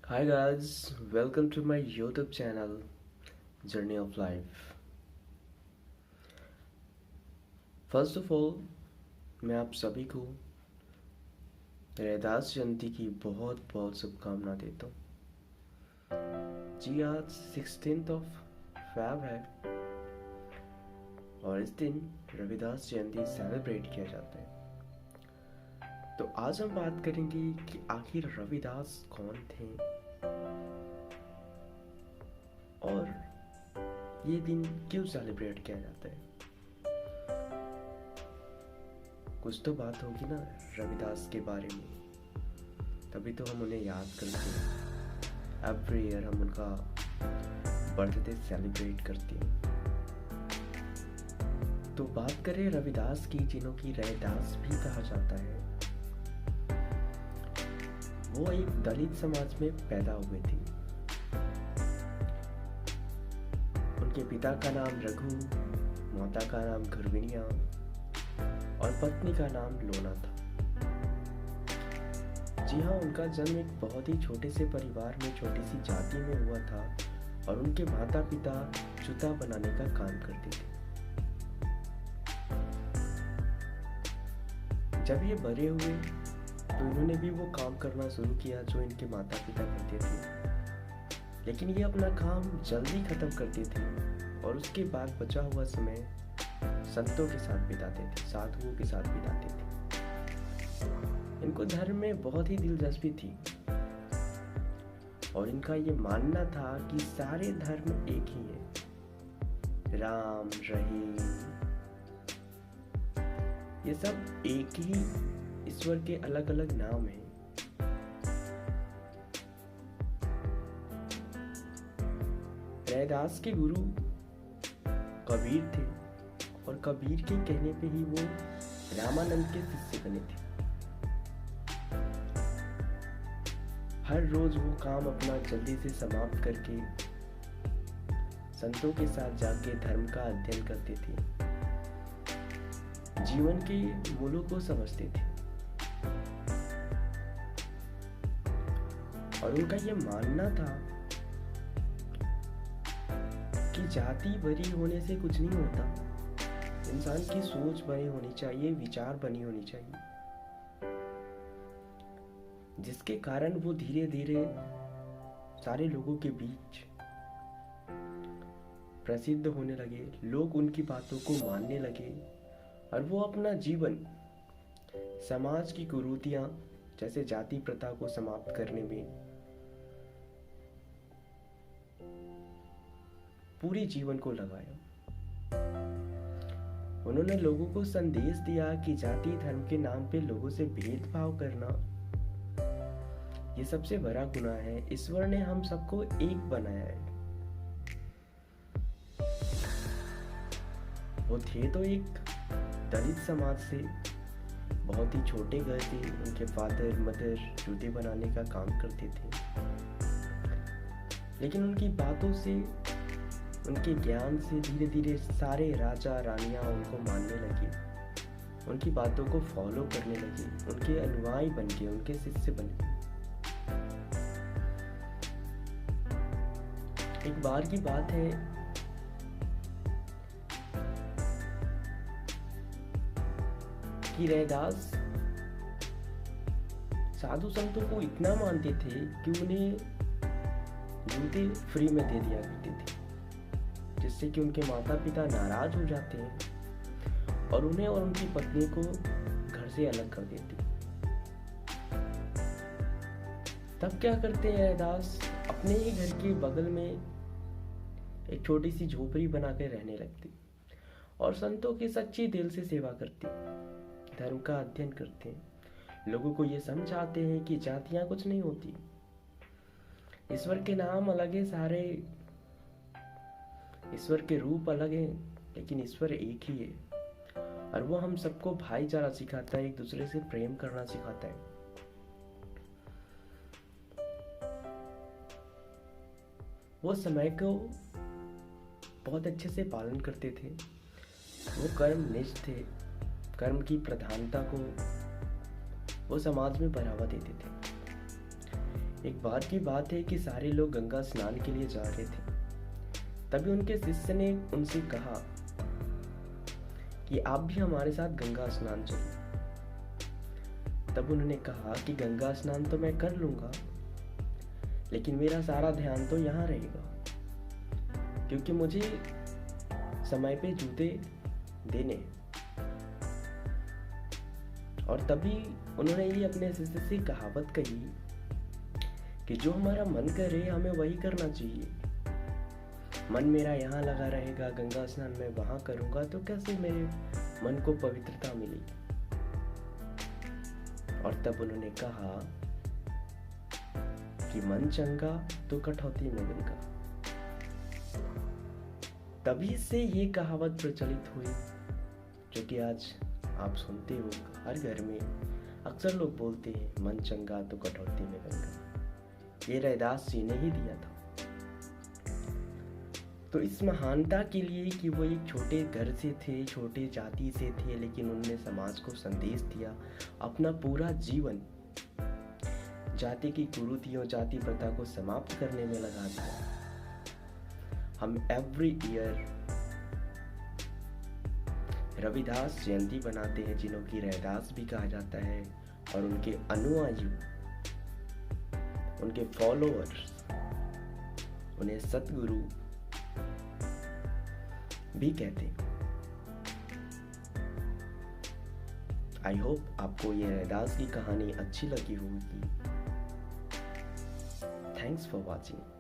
Hi guys, welcome to my YouTube channel Journey of Life. First of all मैं आप सभी को रैदास जयंती की बहुत बहुत शुभकामना देता हूँ। जी आज 16th ऑफ फेब है और इस दिन रविदास जयंती सेलिब्रेट किया जाता है। तो आज हम बात करेंगे कि आखिर रविदास कौन थे और ये दिन क्यों सेलिब्रेट किया जाता है। कुछ तो बात होगी ना रविदास के बारे में, तभी तो हम उन्हें याद करते हैं। एवरी ईयर हम उनका बर्थडे सेलिब्रेट करते हैं। तो बात करें रविदास की, जिन्हों की रैदास भी कहा जाता है। वो एक दलित समाज में पैदा हुए थे। उनके पिता का नाम रघु, माता का नाम गुरविनिया और पत्नी का नाम लोना था। जी हाँ, उनका जन्म एक बहुत ही छोटे से परिवार में, छोटी सी जाति में हुआ था और उनके माता पिता जूता बनाने का काम करते थे। जब ये बड़े हुए तो इन्होंने भी वो काम करना शुरू किया जो इनके माता पिता करते थे, लेकिन ये अपना काम जल्दी खत्म करते थे और उसके बाद बचा हुआ समय संतों के साथ बिताते थे, साधुओं के साथ बिताते थे। इनको धर्म में बहुत ही दिलचस्पी थी और इनका ये मानना था कि सारे धर्म एक ही है। राम, रहीम, ये सब एक ही ईश्वर के अलग अलग नाम हैं। रैदास के गुरु कबीर थे और कबीर के कहने पे ही वो रामानंद के शिष्य बने थे। हर रोज वो काम अपना जल्दी से समाप्त करके संतों के साथ जाके धर्म का अध्ययन करते थे, जीवन के मूलों को समझते थे और उनका ये मानना था कि जाति बड़ी होने से कुछ नहीं होता। इंसान की सोच बनी होनी चाहिए, विचार बनी होनी चाहिए, जिसके कारण वो धीरे धीरे सारे लोगों के बीच प्रसिद्ध होने लगे। लोग उनकी बातों को मानने लगे और वो अपना जीवन समाज की कुरीतियां जैसे जाति प्रथा को समाप्त करने में पूरे जीवन को लगाया। उन्होंने लोगों को संदेश दिया कि जाति धर्म के नाम पे लोगों से भेदभाव करना ये सबसे बड़ा गुनाह है। ईश्वर ने हम सबको एक बनाया है। वो थे तो एक दलित समाज से, बहुत ही छोटे घर थे। उनके फादर मदर जूते बनाने का काम करते थे, लेकिन उनकी बातों से, उनके ज्ञान से धीरे धीरे सारे राजा रानियां उनको मानने लगे, उनकी बातों को फॉलो करने लगे, उनके अनुयायी बन गए, उनके शिष्य बन गए। एक बार की बात है, कि रैदास साधु संतों को इतना मानते थे कि उन्हें जूते फ्री में दे दिया करते थे, जिससे कि उनके माता पिता नाराज हो जाते हैं और उन्हें और उनकी पत्नी को घर से अलग कर देते। तब क्या करते हैं रैदास, अपने ही घर के बगल में एक छोटी सी झोपड़ी बनाकर रहने लगते और संतों की सच्ची दिल से सेवा करते, धर्म का अध्ययन करते हैं, लोगों को ये समझाते हैं कि जातियां कुछ नहीं होती, ईश्वर के नाम अलग है, सारे ईश्वर के रूप अलग हैं, लेकिन ईश्वर एक ही है और वो हम सबको भाईचारा सिखाता है, एक दूसरे से प्रेम करना सिखाता है। वो समय को बहुत अच्छे से पालन करते थे। वो कर्मनिष्ठ थे, कर्म की प्रधानता को वो समाज में बढ़ावा देते थे। एक बार की बात है कि सारे लोग गंगा स्नान के लिए जा रहे थे। तभी उनके शिष्य ने उनसे कहा कि आप भी हमारे साथ गंगा स्नान चलिए। तब उन्होंने कहा कि गंगा स्नान तो मैं कर लूंगा, लेकिन मेरा सारा ध्यान तो यहाँ रहेगा, क्योंकि मुझे समय पे जूते देने हैं। और तभी उन्होंने ये अपने शिष्य से कहावत कही कि जो हमारा मन करे हमें वही करना चाहिए। मन मेरा यहाँ लगा रहेगा, गंगा स्नान मैं वहां करूंगा, तो कैसे मेरे मन को पवित्रता मिलेगी। और तब उन्होंने कहा कि मन चंगा तो कटौती में गंगा। तभी से ये कहावत प्रचलित हुई, जो कि आज आप सुनते हो हर घर में। अक्सर लोग बोलते हैं मन चंगा तो कटौती में गंगा। ये रैदास जी ने ही दिया था। तो इस महानता के लिए कि वो एक छोटे घर से थे, छोटे जाति से थे, लेकिन उन्होंने समाज को संदेश दिया, अपना पूरा जीवन जाति की कुरीतियों, जाति प्रथा को समाप्त करने में लगा दिया। हम एवरी ईयर रविदास जयंती बनाते हैं, जिन्हों की रैदास भी कहा जाता है, और उनके अनुयायी, उनके फॉलोअर्स, उन्हें सतगुरु भी कहते हैं। आई होप आपको ये रैदास की कहानी अच्छी लगी होगी। Thanks for watching.